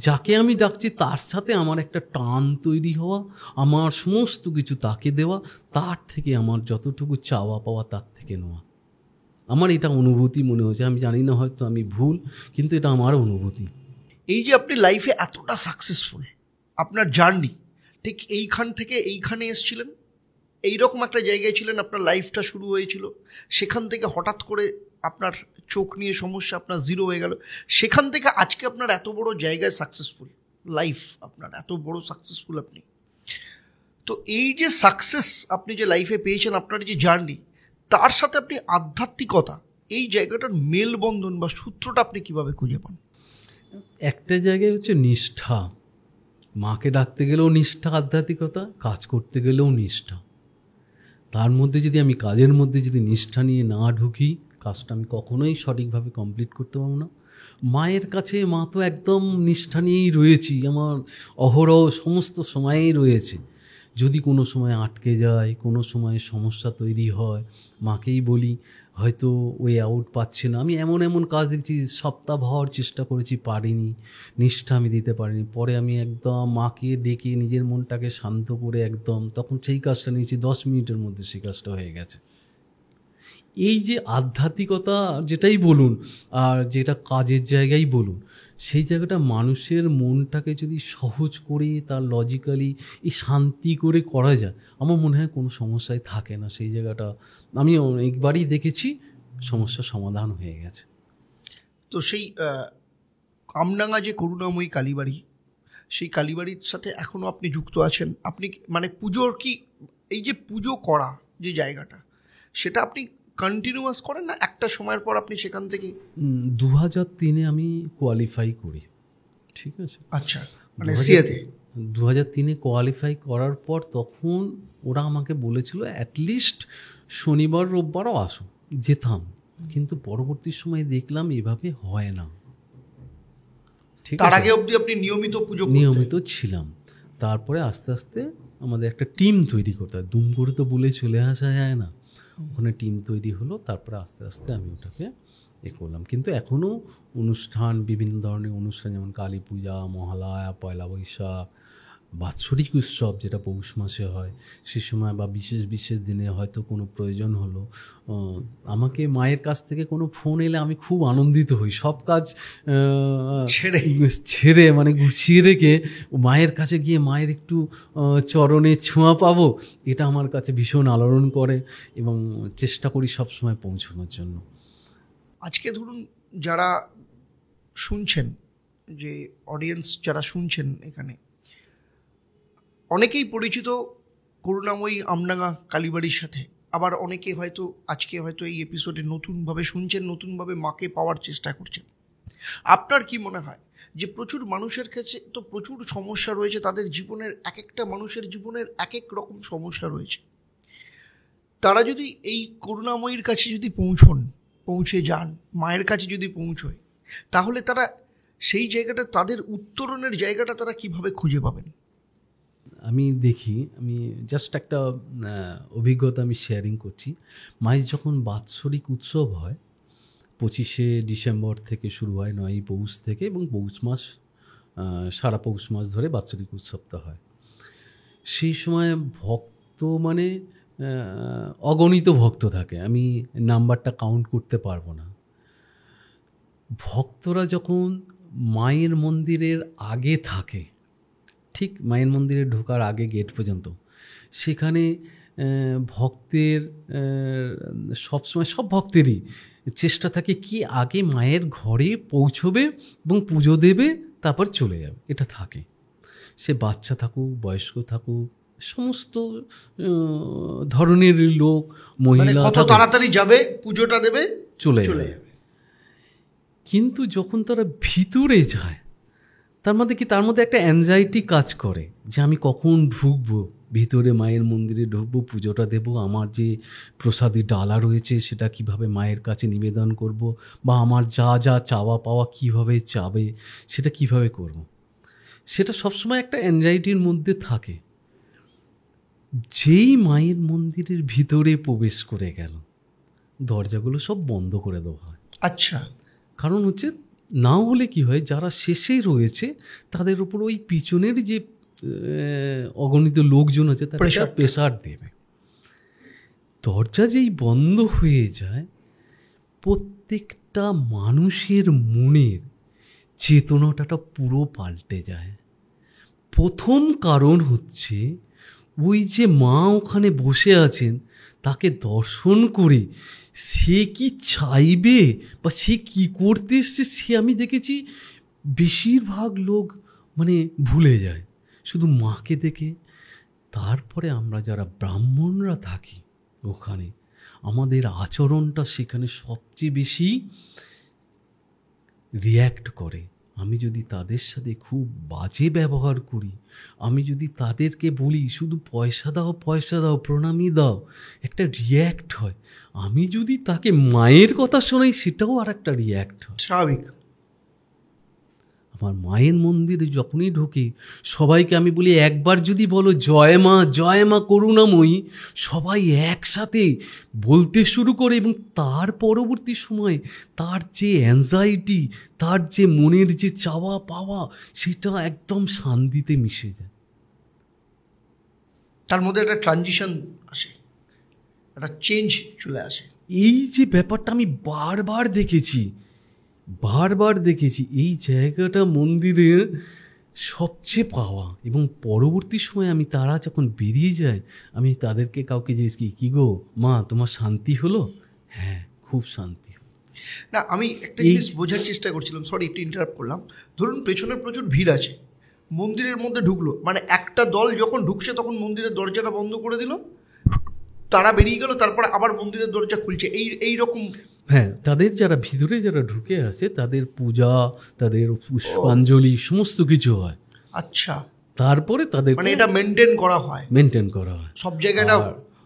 A: যাকে আমি ডাকছি তার সাথে আমার একটা টান তৈরি হওয়া, আমার সমস্ত কিছু তাকে দেওয়া, তার থেকে আমার যতটুকু চাওয়া পাওয়া তার থেকে নেওয়া। আমার এটা অনুভূতি মনে হয়েছে, আমি জানি না হয়তো আমি ভুল, কিন্তু এটা আমার অনুভূতি।
B: এই যে আপনি লাইফে এতটা সাকসেসফুল, আপনার জার্নি ঠিক এইখান থেকে এইখানে এসেছিলেন, এইরকম একটা জায়গায় ছিলেন, আপনার লাইফটা শুরু হয়েছিল, সেখান থেকে হঠাৎ করে আপনার চোখ নিয়ে সমস্যা, আপনার জিরো হয়ে গেল, সেখান থেকে আজকে আপনার এত বড় জায়গায় সাকসেসফুল লাইফ, আপনার এত বড় সাকসেসফুল আপনি। তো এই যে সাকসেস আপনি যে লাইফে পেয়েছেন, আপনার যে জার্নি, তার সাথে আপনি আধ্যাত্মিকতা, এই জায়গাটার মেলবন্ধন বা সূত্রটা আপনি কিভাবে খুঁজে পান?
A: একটা জায়গায় হচ্ছে নিষ্ঠা, মাকে ডাকতে গেলেও নিষ্ঠা, আধ্যাত্মিকতা, কাজ করতে গেলেও নিষ্ঠা। তার মধ্যে যদি আমি কাজের মধ্যে যদি নিষ্ঠা নিয়ে না ঢুকি, কাজটা আমি কখনোই সঠিকভাবে কমপ্লিট করতে পারবো না। মায়ের কাছে মা তো একদম নিষ্ঠা নিয়েই রয়েছি, আমার অহরহ সমস্ত সময়েই রয়েছে। যদি কোনো সময় আটকে যায়, কোনো সময় সমস্যা তৈরি হয়, মাকেই বলি হয়তো ওয়ে আউট পাচ্ছে না। আমি এমন এমন কাজ দেখছি, সপ্তাহভর চেষ্টা করেছি, পারিনি, নিষ্ঠা আমি দিতে পারিনি। পরে আমি একদম মাকে ডেকে নিজের মনটাকে শান্ত করে একদম তখন সেই কাজটা নিয়েছি, 10 মিনিটের মধ্যে সেই কাজটা হয়ে গেছে। এই যে আধ্যাত্মিকতা যেটাই বলুন আর যেটা কাজের জায়গায় বলুন, সেই জায়গাটা মানুষের মনটাকে যদি সহজ করে তার লজিক্যালি এই শান্তি করে করা যায়, আমার মনে হয় কোনো সমস্যায় থাকে না। সেই জায়গাটা আমি অনেকবারই দেখেছি, সমস্যার সমাধান হয়ে গেছে।
B: তো সেই আমডাঙ্গা যে করুণাময়ী কালীবাড়ি, সেই কালীবাড়ির সাথে এখনও আপনি যুক্ত আছেন? আপনি মানে পুজোর কি, এই যে পুজো করা যে জায়গাটা, সেটা আপনি কন্টিনিউয়াস করেন না একটা সময়ের পর আপনি সেখান থেকে?
A: 2003 আমি কোয়ালিফাই করি, ঠিক আছে?
B: আচ্ছা, মানে সিএতে
A: 2003 কোয়ালিফাই করার পর তখন ওরা আমাকে বলেছিল অ্যাটলিস্ট শনিবার রোববারও আসো, যেতাম। কিন্তু পরবর্তী সময়ে দেখলাম এভাবে হয় না, ঠিক
B: তার
A: আছে?
B: আগে অবধি আপনি নিয়মিত পুজো
A: নিয়মিত ছিলাম। তারপরে আস্তে আস্তে আমাদের একটা টিম তৈরি করতে হয়, দুম করে তো বলে চলে আসা যায় না। ওখানে টিম তৈরি হলো, তারপরে আস্তে আস্তে আমি ওটাকে করলাম। কিন্তু এখনও অনুষ্ঠান, বিভিন্ন ধরনের অনুষ্ঠান, যেমন কালী পূজা, মহালয়া, পয়লা বৈশাখ, বাৎসরিক উৎসব যেটা পৌষ মাসে হয়, সে সময় বা বিশেষ বিশেষ দিনে হয়তো কোনো প্রয়োজন হলো, আমাকে মায়ের কাছ থেকে কোনো ফোন এলে আমি খুব আনন্দিত হই। সব কাজ ছেড়ে মানে গুছিয়ে রেখে মায়ের কাছে গিয়ে মায়ের একটু চরণে ছোঁয়া পাবো, এটা আমার কাছে ভীষণ আলোড়ন করে এবং চেষ্টা করি সবসময় পৌঁছানোর জন্য।
B: আজকে ধরুন যারা শুনছেন, যে অডিয়েন্স যারা শুনছেন, এখানে অনেকেই পরিচিত করুণাময়ী আমডাঙ্গা কালীবাড়ির সাথে, আবার অনেকে হয়তো আজকে হয়তো এই এপিসোডে নতুনভাবে শুনছেন, নতুনভাবে মাকে পাওয়ার চেষ্টা করছেন। আপনার কি মনে হয় যে প্রচুর মানুষের কাছে তো প্রচুর সমস্যা রয়েছে, তাদের জীবনের এক একটা মানুষের জীবনের এক এক রকম সমস্যা রয়েছে, তারা যদি এই করুণাময়ীর কাছে যদি পৌঁছে যান, মায়ের কাছে যদি পৌঁছয়, তাহলে তারা সেই জায়গাটা, তাদের উত্তরণের জায়গাটা তারা কিভাবে খুঁজে পাবেন?
A: আমি দেখি, আমি জাস্ট একটা অভিজ্ঞতা আমি শেয়ারিং করছি। মায়ের যখন বাৎসরিক উৎসব হয়, 25শে ডিসেম্বর থেকে শুরু হয়, 9ই পৌষ থেকে, এবং পৌষ মাস, সারা পৌষ মাস ধরে বাৎসরিক উৎসবটা হয়। সেই সময় ভক্ত মানে অগণিত ভক্ত থাকে, আমি নাম্বারটা কাউন্ট করতে পারবো না। ভক্তরা যখন মায়ের মন্দিরের আগে থাকে, ঠিক মায়ের মন্দিরে ঢোকার আগে গেট পর্যন্ত, সেখানে ভক্তের সবসময় সব ভক্তেরই চেষ্টা থাকে কি আগে মায়ের ঘরে পৌঁছবে এবং পুজো দেবে, তারপর চলে যাবে, এটা থাকে। সে বাচ্চা থাকুক, বয়স্ক থাকুক, সমস্ত ধরনের লোক, মহিলা,
B: কত তাড়াতাড়ি যাবে, পুজোটা দেবে, চলে যাবে।
A: কিন্তু যখন তারা ভিতরে যায়, তার মধ্যে একটা অ্যাংজাইটি কাজ করে যে আমি কখন ঢুকবো ভিতরে, মায়ের মন্দিরে ঢুকবো, পুজোটা দেবো, আমার যে প্রসাদী ডালা রয়েছে সেটা কিভাবে মায়ের কাছে নিবেদন করব, বা আমার যা যা চাওয়া পাওয়া কিভাবে চাবে সেটা কিভাবে করব, সেটা সবসময় একটা অ্যাংজাইটির মধ্যে থাকে। যেই মায়ের মন্দিরের ভিতরে প্রবেশ করে গেল, দরজাগুলো সব বন্ধ করে দেওয়া হয়।
B: আচ্ছা,
A: কারণ হচ্ছে না হলে কি হয়, যারা শেষে রয়েছে তাদের উপর ওই পিছনের যে অগণিত লোকজন আছে তারা প্রেসার দেবে। দরজা যেই বন্ধ হয়ে যায়, প্রত্যেকটা মানুষের মনের চেতনাটা পুরো পাল্টে যায়। প্রথম কারণ হচ্ছে ওই যে মা ওখানে বসে আছেন, তাকে দর্শন করে সে কি চাইবে বা সে কি করতে এসছে, সে আমি দেখেছি বেশিরভাগ লোক মানে ভুলে যায় শুধু মাকে দেখে। তারপরে আমরা যারা ব্রাহ্মণরা থাকি ওখানে, আমাদের আচরণটা সেখানে সবচেয়ে বেশি রিয়্যাক্ট করে। আমি যদি তাদের সাথে খুব বাজে ব্যবহার করি, আমি যদি তাদেরকে বলি শুধু পয়সা দাও, প্রণামী দাও, একটা রিয়্যাক্ট হয়। আমি যদি তাকে মায়ের কথা শোনাই, সেটাও আর একটা রিয়্যাক্ট হয়।
B: স্বাভাবিক।
A: আমার মায়ের মন্দিরে যখনই ঢুকি, সবাইকে আমি বলি একবার যদি বলো জয় মা করুণাময়ী, সবাই একসাথে বলতে শুরু করে, এবং তার পরবর্তী সময়ে তার যে অ্যাংজাইটি, তার যে মনের যে চাওয়া পাওয়া, সেটা একদম শান্তিতে মিশে যায়।
B: তার মধ্যে একটা ট্রানজিশন আসে, একটা চেঞ্জ চলে আসে।
A: এই যে ব্যাপারটা আমি বারবার দেখেছি, এই জায়গাটা মন্দিরের সবচেয়ে পাওয়া। এবং পরবর্তী সময় আমি তারা যখন বেরিয়ে যায়, আমি তাদেরকে কাউকে জিজ্ঞেস করি, কী গো মা, তোমার শান্তি হলো? হ্যাঁ, খুব শান্তি।
B: না, আমি একটা জিনিস বোঝার চেষ্টা করছিলাম, সরি একটু ইন্টারাপ্ট করলাম। ধরুন পেছনে প্রচুর ভিড় আছে, মন্দিরের মধ্যে ঢুকলো, মানে একটা দল যখন ঢুকছে তখন মন্দিরের দরজাটা বন্ধ করে দিল, তারা বেরিয়ে গেল, তারপরে আবার মন্দিরের দরজা খুলছে, এই রকম।
A: হ্যাঁ, তাদের ভিতরে যারা ঢুকে আসে, তাদের পূজা, তাদের পুষ্পাঞ্জলি সমস্ত কিছু হয়।
B: আচ্ছা,
A: তারপরে তাদের
B: মানে এটা মেনটেন করা হয়, সব জায়গাটা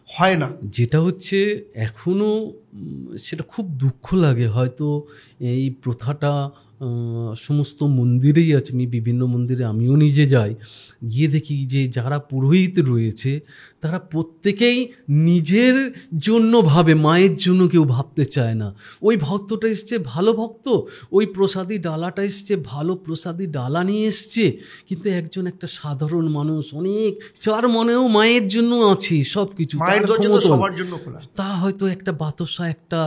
B: হয় না।
A: যেটা হচ্ছে এখনও, সেটা খুব দুঃখ লাগে। হয়তো এই প্রথাটা সমস্ত মন্দিরেই আছে। আমি বিভিন্ন মন্দিরে আমিও নিজে যাই, গিয়ে দেখি যে যারা পুরোহিত রয়েছে, তারা প্রত্যেকেই নিজের জন্য ভাবে, মায়ের জন্য কেউ ভাবতে চায় না। ওই ভক্তটা এসছে ভালো ভক্ত, ওই প্রসাদী ডালাটা এসছে ভালো প্রসাদী ডালা নিয়ে এসছে, কিন্তু একজন একটা সাধারণ মানুষ, অনেক যার মনেও মায়ের জন্য আছে সব কিছু,
B: মায়ের দরজা তো সবার জন্য খোলা,
A: তা হয়তো একটা বাতাসা, একটা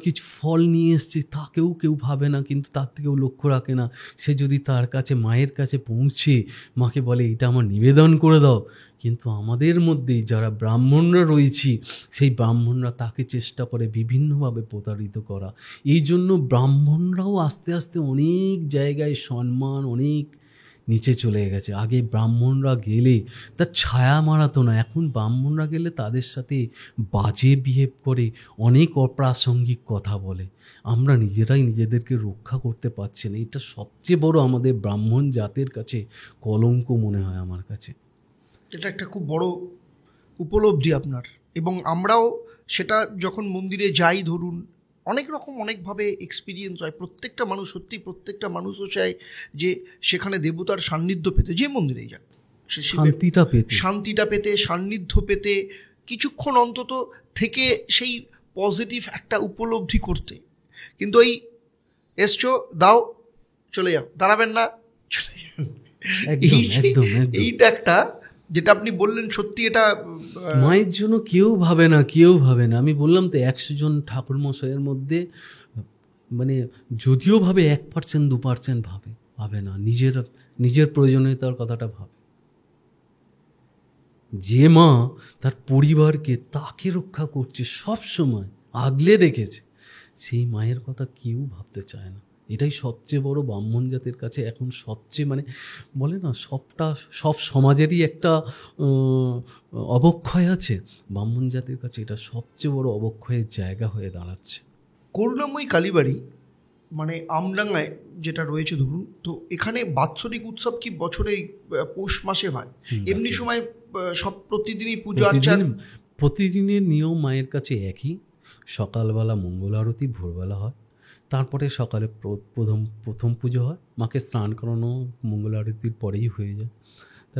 A: কিছু ফল নিয়ে এসছে, তাকেও কেউ ভাবে না, কিন্তু তার থেকেও লক্ষ্য রাখে না। সে যদি তার কাছে, মায়ের কাছে পৌঁছে মাকে বলে এটা আমার নিবেদন করে দাও, কিন্তু আমাদের মধ্যেই যারা ব্রাহ্মণরা রয়েছি, সেই ব্রাহ্মণরা তাকে চেষ্টা করে বিভিন্নভাবে প্রতারিত করা। এই জন্য ব্রাহ্মণরাও আস্তে আস্তে অনেক জায়গায় সম্মান অনেক নিচে চলে গেছে। আগে ব্রাহ্মণরা গেলে তার ছায়া মারাতো না, এখন ব্রাহ্মণরা গেলে তাদের সাথে বাজে বিহেভ করে, অনেক অপ্রাসঙ্গিক কথা বলে। আমরা নিজেরাই নিজেদেরকে রক্ষা করতে পারছি না। এটা সবচেয়ে বড় আমাদের ব্রাহ্মণ জাতের কাছে কলঙ্ক মনে হয় আমার কাছে।
B: এটা একটা খুব বড় উপলব্ধি আপনার, এবং আমরাও সেটা যখন মন্দিরে যাই, ধরুন অনেক রকম অনেকভাবে এক্সপিরিয়েন্স হয়। প্রত্যেকটা মানুষ, সত্যি প্রত্যেকটা মানুষও চায় যে সেখানে দেবতার সান্নিধ্য পেতে, যে মন্দিরেই যাক, শান্তিটা পেতে, সান্নিধ্য পেতে, কিছুক্ষণ অন্তত থেকে সেই পজিটিভ একটা উপলব্ধি করতে। কিন্তু এই এসছো, দাও, চলে যাও, দাঁড়াবেন না, চলে যান, এইটা একটা, যেটা আপনি বললেন, সত্যি এটা
A: মায়ের জন্য কেউ ভাবে না। আমি বললাম তো, 100 জন ঠাকুরমশাইয়ের মধ্যে মানে যদিও ভাবে 1% 2% ভাবে না, নিজের প্রয়োজনীয়তার কথাটা ভাবে। যে মা তার পরিবারকে, তাকে রক্ষা করছে, সব সময় আগলে রেখেছে, সেই মায়ের কথা কেউ ভাবতে চায় না। এটাই সবচেয়ে বড় ব্রাহ্মণ জাতির কাছে এখন সবচেয়ে, মানে বলে না, সব সমাজেরই একটা অবক্ষয় আছে, ব্রাহ্মণ জাতির কাছে এটা সবচেয়ে বড় অবক্ষয়ের জায়গা হয়ে দাঁড়াচ্ছে।
B: করুণাময়ী কালীবাড়ি মানে আমডাঙ্গায় যেটা রয়েছে, ধরুন, তো এখানে বাৎসরিক উৎসব কি বছরে পৌষ মাসে হয়? এমনি সময় সব প্রতিদিনই পুজো আর্চা?
A: প্রতিদিনের নিয়ম মায়ের কাছে একই। সকালবেলা মঙ্গল আরতি ভোরবেলা হয়, তারপরে সকালে প্রথম পুজো হয়, মাকে স্নান করানো মঙ্গল আরতির পরেই হয়ে যায়।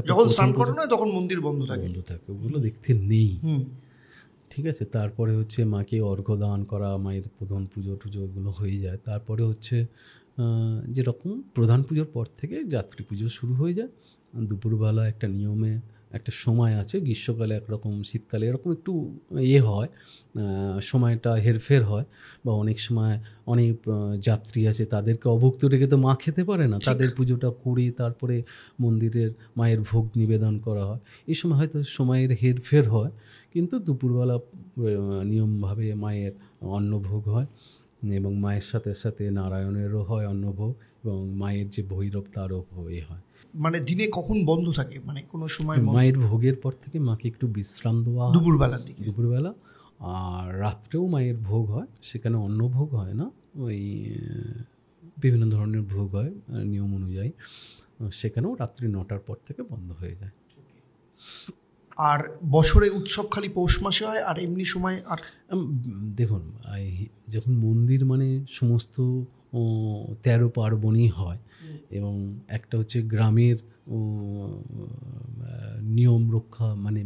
B: যখন স্নান করানো হয় তখন মন্দির বন্ধ থাকে,
A: ওগুলো দেখতে নেই, ঠিক আছে। তারপরে হচ্ছে মাকে অর্ঘ্য দান করা, মায়ের প্রধান পুজো এগুলো হয়ে যায়। তারপরে হচ্ছে যেরকম প্রধান পুজোর পর থেকে যাত্রী পুজো শুরু হয়ে যায়। দুপুরবেলা একটা নিয়মে একটা সময় আছে, গ্রীষ্মকালে একরকম, শীতকালে এরকম একটু হয়, সময়টা হেরফের হয়, বা অনেক সময় অনেক যাত্রী আছে, তাদেরকে অভুক্ত রেখে তো মা খেতে পারে না, তাদের পুজোটা করে তারপরে মন্দিরের মায়ের ভোগ নিবেদন করা হয়। এই সময় হয়তো সময়ের হেরফের হয়, কিন্তু দুপুরবেলা নিয়মভাবে মায়ের অন্নভোগ হয়, এবং মায়ের সাথে সাথে নারায়ণেরও হয় অন্নভোগ, এবং মায়ের যে ভৈরব তারও হয়।
B: মানে দিনে কখন বন্ধ থাকে, মানে কোনো সময়?
A: মায়ের ভোগের পর থেকে মাকে একটু বিশ্রাম দেওয়া
B: দুপুরবেলার দিকে,
A: দুপুরবেলা। আর রাত্রেও মায়ের ভোগ হয়, সেখানে অন্নভোগ হয় না, ওই বিভিন্ন ধরনের ভোগ হয় নিয়ম অনুযায়ী। সেখানেও রাত্রি 9টার পর থেকে বন্ধ হয়ে যায়।
B: আর বছরে উৎসব খালি পৌষ মাসে হয়, আর এমনি সময় আর
A: দেখুন, যখন মন্দির মানে সমস্ত 13 পার্বণই হয়, এবং একটা হচ্ছে গ্রামের নিয়ম রক্ষা, মানে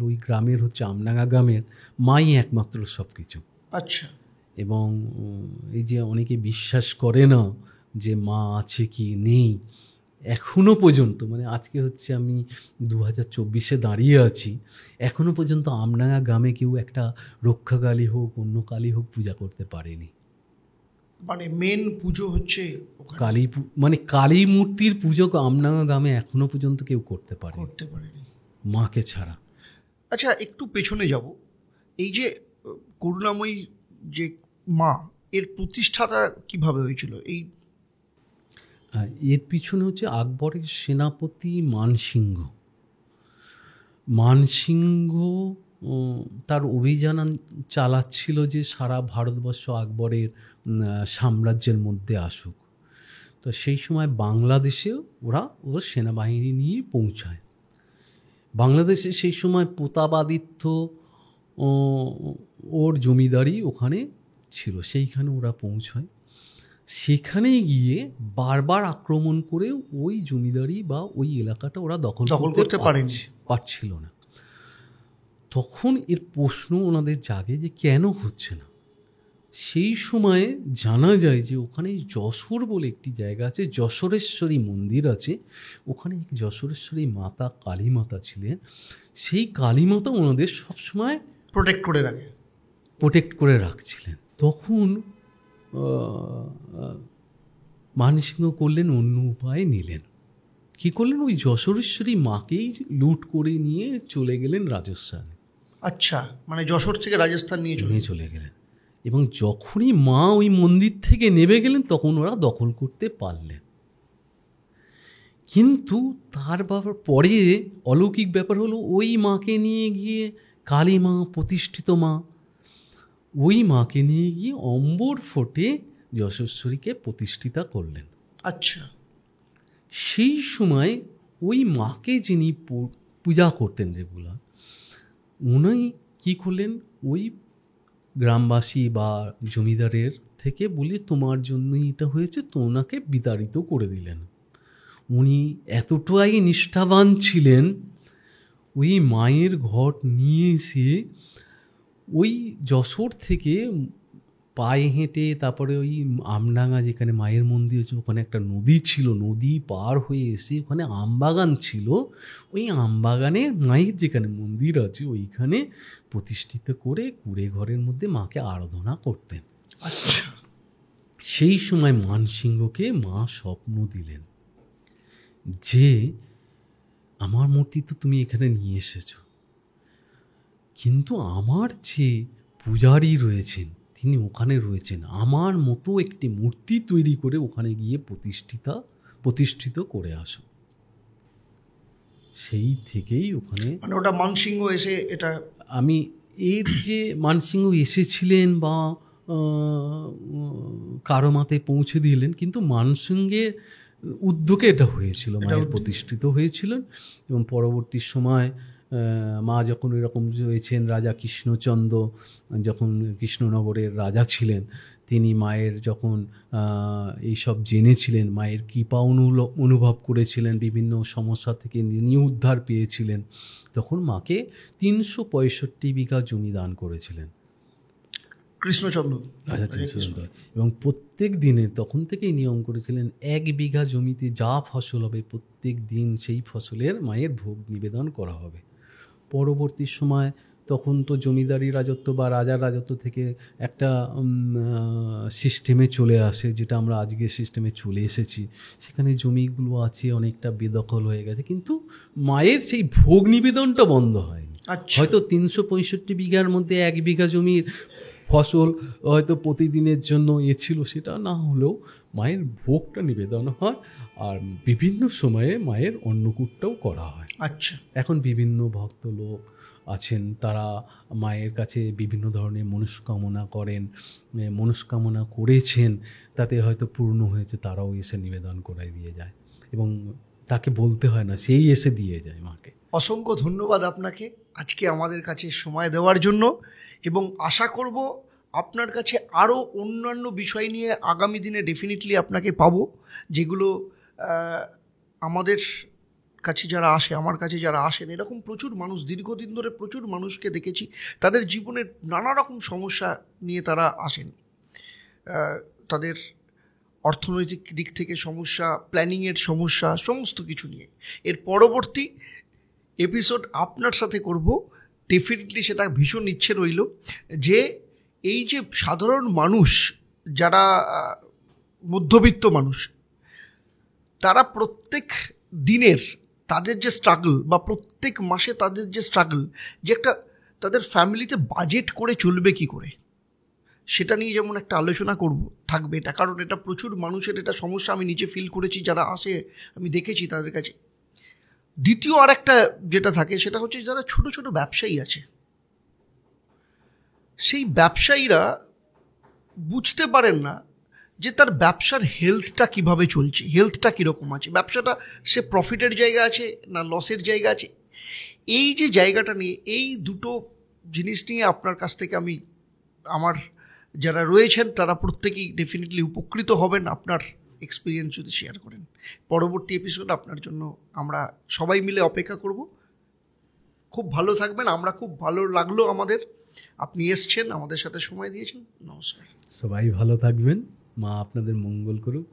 A: ওই গ্রামের হচ্ছে আমডাঙ্গা গ্রামের মাই একমাত্র সব কিছু।
B: আচ্ছা।
A: এবং এই যে অনেকে বিশ্বাস করে না যে মা আছে কি নেই, এখনও পর্যন্ত, মানে আজকে হচ্ছে আমি 2024-এ দাঁড়িয়ে আছি, এখনও পর্যন্ত আমডাঙ্গা গ্রামে কেউ একটা রক্ষাকালী হোক অন্য কালী হোক পূজা করতে পারেনি।
B: মানে মেন পুজো হচ্ছে
A: কালী, মানে কালী মূর্তির পুজো আমডাঙ্গা গ্রামে এখনও পর্যন্ত কেউ করতে পারেনি মাকে ছাড়া।
B: আচ্ছা, একটু পেছনে যাব। এই যে করুণাময়ী যে মা, এর প্রতিষ্ঠাটা কিভাবে হয়েছিল?
A: এর পিছনে হচ্ছে আকবরের সেনাপতি মানসিংহ তার অভিযান চালাচ্ছিল যে সারা ভারতবর্ষ আকবরের সাম্রাজ্যের মধ্যে আসুক। তো সেই সময় বাংলাদেশে ওর সেনাবাহিনী নিয়ে পৌঁছায়। বাংলাদেশে সেই সময় প্রতাপাদিত্য ওর জমিদারি ওখানে ছিল, সেইখানে ওরা পৌঁছায়। সেখানে গিয়ে বারবার আক্রমণ করে ওই জমিদারি বা ওই এলাকাটা ওরা দখল করতে পারছিল না। তখন এর প্রশ্ন ওনাদের জাগে যে কেন হচ্ছে না। সেই সময়ে জানা যায় যে ওখানে যশোর বলে একটি জায়গা আছে, যশোরেশ্বরী মন্দির আছে, ওখানে এক যশোরেশ্বরী মাতা কালী মাতা ছিলেন। সেই কালী মাতা ওনাদের সবসময় প্রোটেক্ট করে রাখছিলেন। তখন মানসিংহ করলেন, অন্য উপায় নিলেন। কী করলেন? ওই যশোরেশ্বরী মাকেই লুট করে নিয়ে চলে গেলেন রাজস্থানে।
B: আচ্ছা, মানে যশোর থেকে রাজস্থান নিয়ে
A: চলে গেলেন। এবং যখনই মা ওই মন্দির থেকে নেমে গেলেন তখন ওরা দখল করতে পারলেন। কিন্তু তার পরে অলৌকিক ব্যাপার হলো, ওই মাকে নিয়ে গিয়ে কালী মা, প্রতিষ্ঠিত মা, ওই মাকে নিয়ে গিয়ে অম্বর ফোর্টে যশস্বরীকে প্রতিষ্ঠিতা করলেন।
B: আচ্ছা।
A: সেই সময় ওই মাকে যিনি পূজা করতেন রেগুলার, উনি কী করলেন, ওই গ্রামবাসী বা জমিদারের থেকে বলে তোমার জন্যই এটা হয়েছে, তো ওনাকে বিতাড়িত করে দিলেন। উনি এতটাই নিষ্ঠাবান ছিলেন, ওই মায়ের ঘট নিয়ে এসে ওই যশোর থেকে পায়ে হেঁটে তারপরে ওই আমডাঙ্গা যেখানে মায়ের মন্দির হচ্ছে, ওখানে একটা নদী ছিল, নদী পার হয়ে এসে ওখানে আমবাগান ছিল, ওই আমবাগানের মায়ের যেখানে মন্দির আছে ওইখানে প্রতিষ্ঠিত করে কুড়ে ঘরের মধ্যে মাকে আরাধনা করতেন।
B: আচ্ছা।
A: সেই সময় মানসিংহকে মা স্বপ্ন দিলেন যে আমার মূর্তি তো তুমি এখানে নিয়ে এসেছো, কিন্তু আমার যে পূজারী রয়েছেন তিনি ওখানে রয়েছেন, আমার মতো একটি মূর্তি তৈরি করে ওখানে গিয়ে প্রতিষ্ঠিত করে আসো। সেই থেকেই ওখানে,
B: মানে ওটা মানসিংহ এসে, এটা
A: আমি এর যে মানসিংহ এসেছিলেন বা কারো মাথায় পৌঁছে দিলেন, কিন্তু মানসিংহের উদ্যোগে এটা হয়েছিল, মায়ের প্রতিষ্ঠিত হয়েছিলেন। এবং পরবর্তী সময় মা যখন এরকম হয়েছেন, রাজা কৃষ্ণচন্দ্র যখন কৃষ্ণনগরের রাজা ছিলেন, তিনি মায়ের যখন এইসব জেনেছিলেন, মায়ের কৃপা অনুভব করেছিলেন, বিভিন্ন সমস্যা থেকে তিনি উদ্ধার পেয়েছিলেন, তখন মাকে 365 বিঘা জমি দান করেছিলেন কৃষ্ণচন্দ্র। এবং প্রত্যেক দিনে তখন থেকেই নিয়ম করেছিলেন 1 বিঘা জমিতে যা ফসল হবে প্রত্যেক দিন সেই ফসলের মায়ের ভোগ নিবেদন করা হবে। পরবর্তী সময় তখন তো জমিদারি রাজত্ব বা রাজার রাজত্ব থেকে একটা সিস্টেমে চলে আসে, যেটা আমরা আজকে সিস্টেমে চলে এসেছি। সেখানে জমিগুলো আছে অনেকটা বেদখল হয়ে গেছে, কিন্তু মায়ের সেই ভোগ নিবেদনটা বন্ধ হয়নি। হয়তো 365 বিঘার মধ্যে 1 বিঘা জমির ফসল হয়তো প্রতিদিনের জন্য ছিল, সেটা না হলেও মায়ের ভোগটা নিবেদন হয়, আর বিভিন্ন সময়ে মায়ের অন্নকূটটাও করা হয়।
B: আচ্ছা।
A: এখন বিভিন্ন ভক্ত লোক আছেন তারা মায়ের কাছে বিভিন্ন ধরনের মনস্কামনা করেন, মনস্কামনা করেছেন, তাতে হয়তো পূর্ণ হয়েছে, তারাও এসে নিবেদন করাই দিয়ে যায় এবং তাকে বলতে হয় না, সেই এসে দিয়ে যায় মাকে।
B: অসংখ্য ধন্যবাদ আপনাকে আজকে আমাদের কাছে সময় দেওয়ার জন্য, এবং আশা করব আপনার কাছে আরও অন্যান্য বিষয় নিয়ে আগামী দিনে ডেফিনেটলি আপনাকে পাবো, যেগুলো আমাদের কাছে যারা আসে, আমার কাছে যারা আসেন, এরকম প্রচুর মানুষ, দীর্ঘদিন ধরে প্রচুর মানুষকে দেখেছি, তাদের জীবনের নানা রকম সমস্যা নিয়ে তারা আসেন। তাদের অর্থনৈতিক দিক থেকে সমস্যা, প্ল্যানিংয়ের সমস্যা, সমস্ত কিছু নিয়ে। এর পরবর্তী এপিসোড আপনার সাথে করব, ডেফিনেটলি সেটা ভীষণ ইচ্ছে রইল যে এই যে সাধারণ মানুষ যারা মধ্যবিত্ত মানুষ, তারা প্রত্যেক দিনের তাদের যে স্ট্রাগল বা প্রত্যেক মাসে তাদের যে স্ট্রাগল, যে একটা তাদের ফ্যামিলিতে বাজেট করে চলবে কি করে, সেটা নিয়ে যেমন একটা আলোচনা করব থাকবে এটা, কারণ এটা প্রচুর মানুষের এটা সমস্যা, আমি নিজে ফিল করেছি, যারা আসে আমি দেখেছি তাদের কাছে। দ্বিতীয় আর একটা যেটা থাকে সেটা হচ্ছে যারা ছোট ছোট ব্যবসায়ী আছে, সেই ব্যবসায়ীরা বুঝতে পারেন না যে তার ব্যবসার হেলথটা কিভাবে চলছে, হেলথটা কীরকম আছে, ব্যবসাটা সে প্রফিটের জায়গা আছে না লসের জায়গা আছে। এই যে জায়গাটা নিয়ে, এই দুটো জিনিস নিয়ে আপনার কাছ থেকে আমি, আমার যারা রয়েছেন তারা প্রত্যেকেই ডেফিনেটলি উপকৃত হবেন আপনার এক্সপিরিয়েন্স যদি শেয়ার করেন। পরবর্তী এপিসোড আপনার জন্য আমরা সবাই মিলে অপেক্ষা করব। খুব ভালো থাকবেন, আমরা খুব ভালো লাগলো আমাদের, আপনি এসছেন, আমাদের সাথে সময় দিয়েছেন। নমস্কার।
A: সবাই ভালো থাকবেন, মা আপনাদের মঙ্গল করুক।